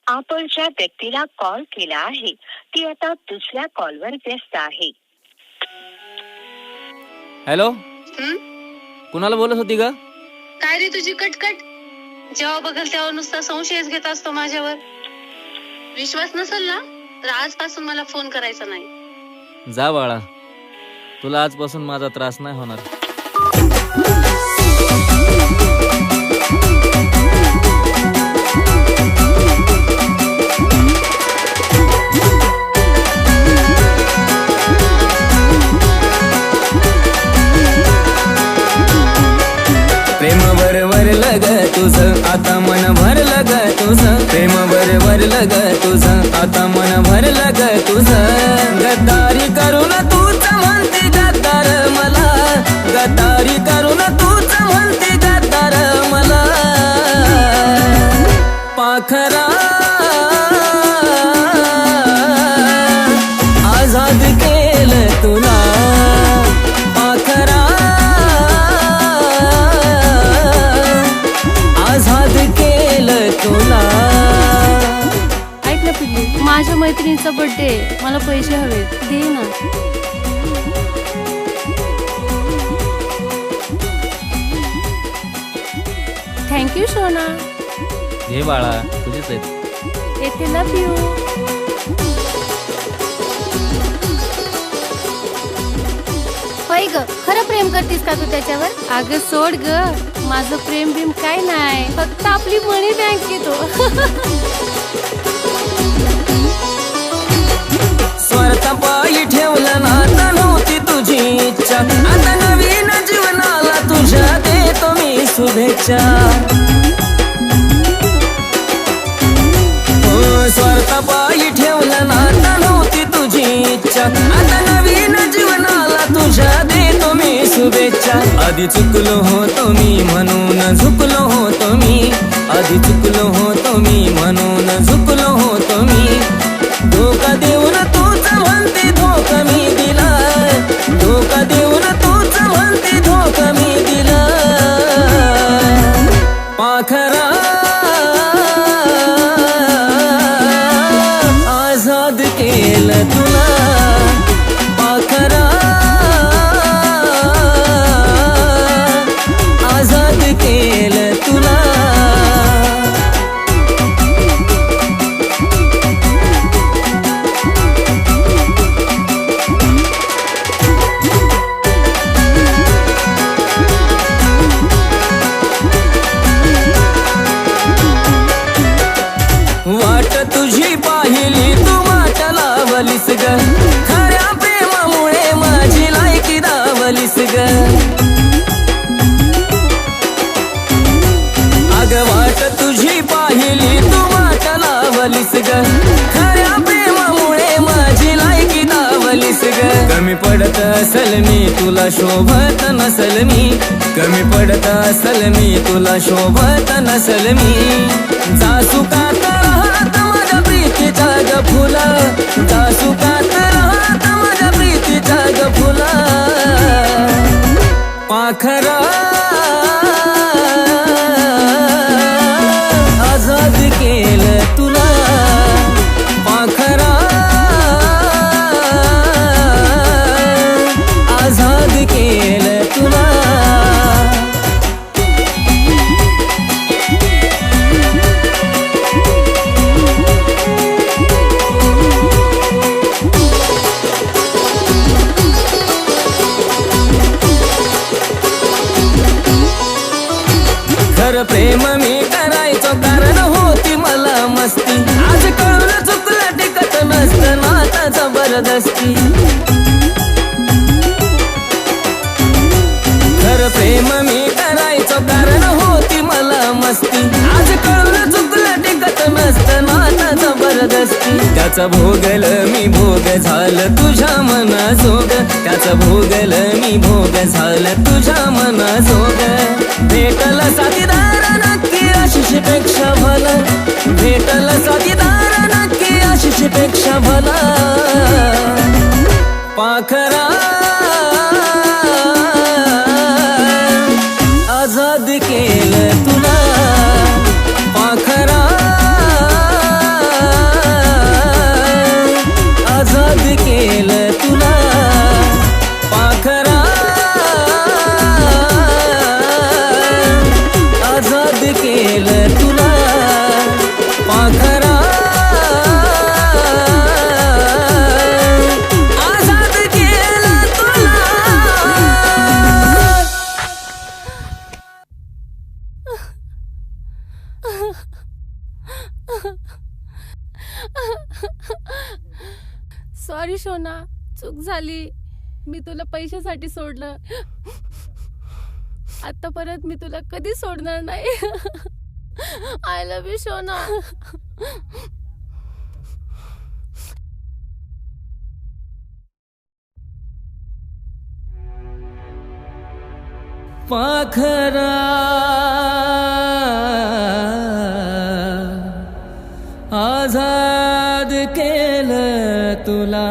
आपण ज्या व्यक्तीला कॉल केला आहे ती आता दुसऱ्या कॉलवर व्यस्त आहे. हॅलो, कुणाला बोलत होती ग? काय रे तुझी कटकट? जेव्हा बघल तेव्हा नुसता संशयच घेत असतो माझ्यावर. विश्वास नसेल ना तर आजपासून मला फोन करायचा नाही. जा बाळा, तुला आजपासून माझा त्रास नाही होणार. प्रेम भरलं ग तुझं आता मन भरलं ग तुझं. प्रेम भरलं ग तुझं आता मन भरलं ग तुझं. गद्दारी करून तूच म्हणते गद्दार मला. गद्दारी करून तूच म्हणते गद्दार मला. पाखरा आझाद केलं तुला. पाखरा आझाद केलं तुला. ऐक ना पिल्लू, माझ्या मैत्रिणीचा बर्थडे, मला पैसे हवेत, दे ना. थँक्यू सोना. घे बाळा, तुझीच आहेत. येते लव यू. होय ग, खरं प्रेम करतीस का तू त्याच्यावर? अगं सोड ग, माझं प्रेम बिम काय नाही, फक्त आपली मनी बँक येतो. स्वार्थापायी ठेवलं नाता नव्हती तुझी इच्छा. आता नवीन जीवनाला तुझ्या देतो मी शुभेच्छा. स्वार्थापायी ठेवलं नाता नव्हती तुझी इच्छा. आता नवीन जीवनाला तुझ्या देतो मी शुभेच्छा. आधी चुकलो होतो मी म्हणून झुकलो होतो मी. आधी चुकलो होतो मी म्हणून झुकलो होतो मी. धोका देऊन तूच म्हणते धोका मी दिला. धोका देऊन तूच म्हणते धोका मी दिला. पाखरा आझाद केलं तुला. पाखरा आझाद केलं तुला. वाट तुझी पाहिली तू वाट लावलीस ग. खऱ्या प्रेमामुळे माझी लायकी दावलीस ग. अग वाट तुझी पाहिली तू वाट लावलीस ग. खऱ्या प्रेमामुळे माझी लायकी दावलीस ग. कमी पडत असल मी तुला शोभत नसल मी. कमी पडत असल मी तुला शोभत नसल मी. जासुकात राहत माझ्या प्रीतीच्या ग फुला. जासुकात राहत माझ्या प्रीतीच्या ग फुला. पाखरा आझाद केलं तुला. पाखरा आझाद केलं तुला. खरं प्रेम मी करायचो कारण होती मला मस्ती. आज कळून चुकलं टिकत नसतं नाता जबरदस्ती. खरं प्रेम मी करायचो कारण होती मला मस्ती. आज कळून चुकलं टिकत नसतं नाता जबरदस्ती. त्याचा भोगल मी भोग झालं तुझ्या मनाजोग. त्याचा भोगल मी भोग झालं तुझ्या मनाजोग. भेटल साथीदार नक्की आशिष पेक्षा भला. भेटल साथीदार नक्की आशिष पेक्षा भला. पाखरा आझाद केलं तुला. पाखरा सॉरी शोना, चूक झाली. मी तुला पैशासाठी सोडलं. आता परत मी तुला कधी सोडणार नाही. आय लव्ह यू शोना. पाखरा आझाद केलं तुला